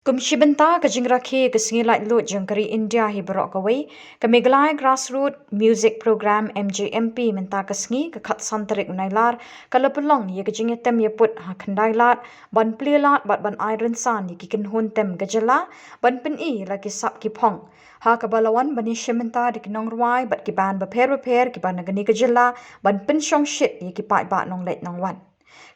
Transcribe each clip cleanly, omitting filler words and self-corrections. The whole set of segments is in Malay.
Kumshibenta kajingrakhi Khyndailad lut jangkari India hi barok kawai ka Meghalaya grassroots music program MJMP Mynta kasngi ka khat santarik unailar kalapulong ye kajingetem ye put ha Khyndailad ban plilat ban iron san ye kikin hun tem gajala ban pen I la ki sap ki phong ha kabalawan bani shimenta dik nongruai bat ki ban baper ki ban nagani gajala ban Pynshongshit ye ki pai ba nong let nong wan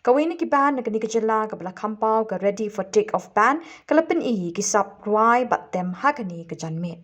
Kawin ki ban nagani kajala kabla kampau ka ready for take off ban kalapin I ki sap ruai bat tem hagani ka Janmiet.